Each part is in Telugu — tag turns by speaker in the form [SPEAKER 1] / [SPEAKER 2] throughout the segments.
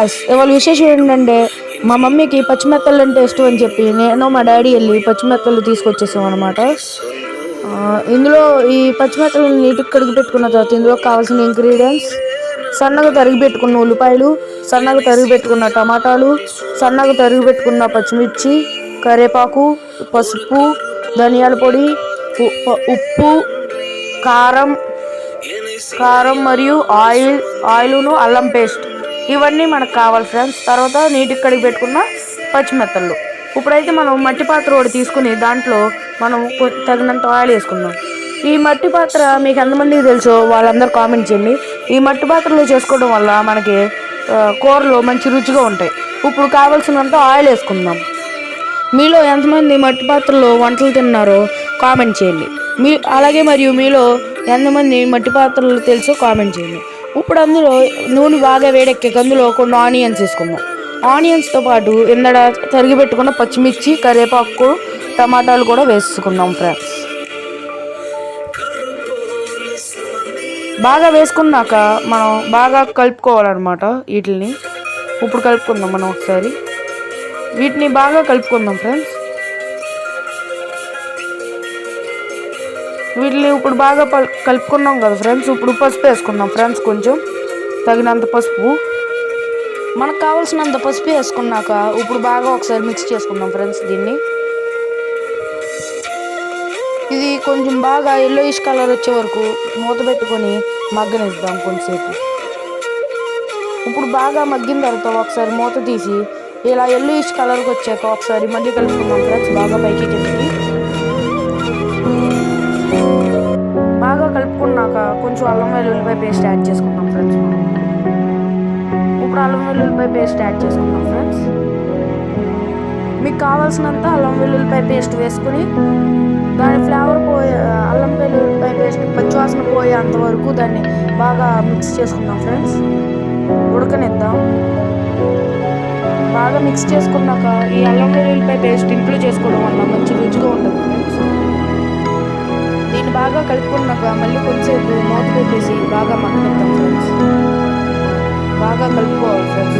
[SPEAKER 1] గాయ్స్, ఇవాళ విశేషం ఏంటంటే మా మమ్మీకి పచ్చిమెత్తలు అంటే ఇష్టం అని చెప్పి నేను మా డాడీ వెళ్ళి పచ్చిమెత్తలు తీసుకొచ్చేసాం అనమాట. ఇందులో ఈ పచ్చిమెత్తలను నీటికి కడిగి పెట్టుకున్న తర్వాత ఇందులో కావాల్సిన ఇంగ్రీడియంట్స్: సన్నగా తరిగి పెట్టుకున్న ఉల్లిపాయలు, సన్నగా తరిగి పెట్టుకున్న టమాటాలు, సన్నగా తరిగి పెట్టుకున్న పచ్చిమిర్చి, కరివేపాకు, పసుపు, ధనియాల పొడి, ఉప్పు, కారం మరియు ఆయిల్ను అల్లం పేస్ట్, ఇవన్నీ మనకు కావాలి ఫ్రెండ్స్. తర్వాత నీటికి కడిగి పెట్టుకున్న పచ్చిమెత్తలు. ఇప్పుడైతే మనం మట్టి పాత్ర ఒకటి తీసుకుని దాంట్లో మనం తగినంత ఆయిల్ వేసుకుందాం. ఈ మట్టి పాత్ర మీకు ఎంతమందికి తెలుసో వాళ్ళందరూ కామెంట్ చేయండి. ఈ మట్టి పాత్రలో చేసుకోవడం వల్ల మనకి కూరలు మంచి రుచిగా ఉంటాయి. ఇప్పుడు కావాల్సినంత ఆయిల్ వేసుకుందాం. మీలో ఎంతమంది మట్టి పాత్రలో వంటలు తిన్నారో కామెంట్ చేయండి. మరియు మీలో ఎంతమంది మట్టి పాత్రలు తెలుసో కామెంట్ చేయండి. ఇప్పుడు అందులో నూనె బాగా వేడెక్కాక అందులో కొన్ని ఆనియన్స్ వేసుకుందాం. ఆనియన్స్తో పాటు ఇందడ తరిగి పెట్టుకున్న పచ్చిమిర్చి, కరివేపాకు, టమాటాలు కూడా వేసుకుందాం ఫ్రెండ్స్. బాగా వేసుకున్నాక మనం బాగా కలుపుకోవాలన్నమాట వీటిని. ఇప్పుడు కలుపుకుందాం మనం ఒకసారి. వీటిని బాగా కలుపుకుందాం ఫ్రెండ్స్. వీటిని ఇప్పుడు బాగా కలుపుకున్నాం కదా ఫ్రెండ్స్. ఇప్పుడు పసుపు వేసుకుందాం ఫ్రెండ్స్. కొంచెం తగినంత పసుపు, మనకు కావాల్సినంత పసుపు వేసుకున్నాక ఇప్పుడు బాగా ఒకసారి మిక్స్ చేసుకుందాం ఫ్రెండ్స్. ఇది కొంచెం బాగా ఎల్లోయిష్ కలర్ వచ్చే వరకు మూత పెట్టుకొని మగ్గనిద్దాం కొంచెంసేపు. ఇప్పుడు బాగా మగ్గిన తర్వాత ఒకసారి మూత తీసి ఇలా ఎల్లోయిష్ కలర్కి వచ్చాక ఒకసారి మళ్ళీ కలుపుకుందాం ఫ్రెండ్స్. బాగా పైకి కిందకి బాగా కలుపుకున్నాక కొంచెం అల్లం వెల్లుల్లిపాయ పేస్ట్ యాడ్ చేసుకుందాం ఫ్రెండ్స్. ఇప్పుడు అల్లం వెల్లుల్లిపాయ పేస్ట్ యాడ్ చేసుకుందాం ఫ్రెండ్స్. మీకు కావాల్సినంత అల్లం వెల్లుల్లిపాయ పేస్ట్ వేసుకుని దాని ఫ్లేవర్ అల్లం వెల్లుల్లిపాయ పేస్ట్ పచ్చివాసన పోయేంత వరకు దాన్ని బాగా మిక్స్ చేసుకుందాం ఫ్రెండ్స్. ఉడకనిద్దాం. బాగా మిక్స్ చేసుకున్నాక ఈ అల్లం వెల్లుల్లిపాయ పేస్ట్ ఇంట్లో చేసుకోవడం వల్ల మంచి రుచిగా ఉంటుంది ఫ్రెండ్స్. దీన్ని బాగా కలుపుకున్నాక మళ్ళీ కొంచెంసేపు మూత పెట్టేసి బాగా మగ్గనిద్దాం ఫ్రెండ్స్. బాగా కలుపుకోవాలి ఫ్రెండ్స్.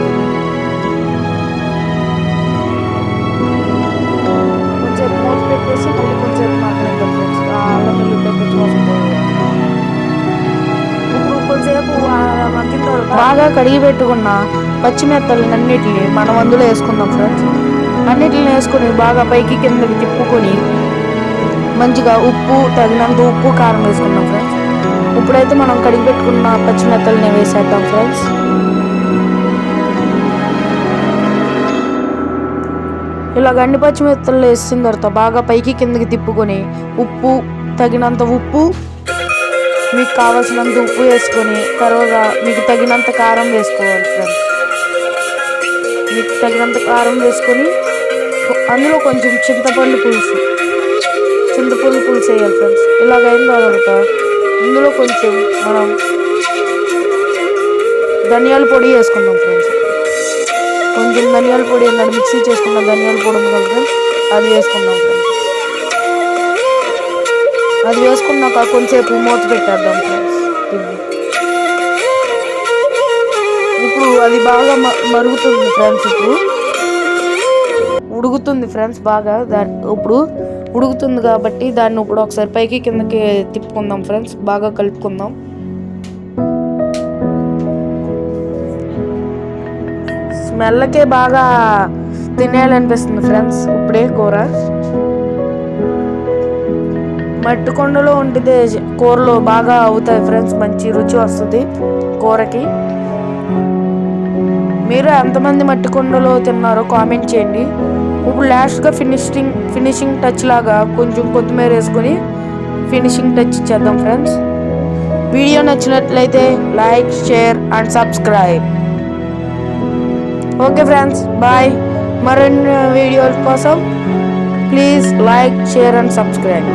[SPEAKER 1] కొంచెంసేపు మూత పెట్టేసి మళ్ళీ కొంచెంసేపు మగ్గనిద్దాం ఫ్రెండ్స్. అల్లం వెల్లుల్లిపాయ పచ్చివాసన పోయి ఇప్పుడు కొంచెంసేపు మగ్గిన తర్వాత బాగా కడిగి పెట్టుకున్న పచ్చిమెత్తలన్నిటిని మనం అందులో వేసుకుందాం ఫ్రెండ్స్. అన్నిటిని వేసుకొని బాగా పైకి కిందకి తిప్పుకొని మంచిగా తగినంత ఉప్పు, కారం వేసుకుందాం ఫ్రెండ్స్. ఇప్పుడైతే మనం కడిగి పెట్టుకున్న పచ్చిమెత్తల్ని వేసేద్దాం ఫ్రెండ్స్. ఇలా గండి పచ్చిమెత్తలు వేసిన తర్వాత బాగా పైకి కిందకి తిప్పుకొని తగినంత ఉప్పు, మీకు కావాల్సినంత ఉప్పు వేసుకొని తర్వాత మీకు తగినంత కారం వేసుకోవాలి ఫ్రెండ్స్. మీకు తగినంత కారం వేసుకొని అందులో కొంచెం చింతపండు పులుసు వేయాలి ఫ్రెండ్స్. ఇలాగైన తర్వాత ఇందులో కొంచెం మనం ధనియాల పొడి వేసుకుందాం ఫ్రెండ్స్. కొంచెం ధనియాల పొడి ఏంటంటే మిక్సీ చేసుకున్న ధనియాల పొడి ఉంది కదా ఫ్రెండ్స్, అది వేసుకుందాం ఫ్రెండ్స్. అది వేసుకున్నాక కొంచెంసేపు మూత పెట్టేద్దాం ఫ్రెండ్స్. ఇప్పుడు అది బాగా మరుగుతుంది ఫ్రెండ్స్. ఇప్పుడు ఉడుకుతుంది ఫ్రెండ్స్. బాగా ఇప్పుడు ఉడుకుతుంది కాబట్టి దాన్ని ఇప్పుడు ఒకసారి పైకి కిందకి తిప్పుకుందాం ఫ్రెండ్స్. బాగా కలుపుకుందాం. స్మెల్కే బాగా తినేయాలనిపిస్తుంది ఫ్రెండ్స్. ఇప్పుడే కూర మట్టి కొండలో వండితే కూరలో బాగా అవుతాయి ఫ్రెండ్స్. మంచి రుచి వస్తుంది కూరకి. మీరు ఎంతమంది మట్టి కొండలో తిన్నారో కామెంట్ చేయండి. ఇప్పుడు లాస్ట్గా ఫినిషింగ్ టచ్ లాగా కొంచెం కొత్తిమీర వేసుకొని ఫినిషింగ్ టచ్ ఇచ్చేద్దాం ఫ్రెండ్స్. వీడియో నచ్చినట్లయితే like, share and subscribe. Okay friends, bye. మరిన్ని వీడియోల కోసం please like, share and subscribe.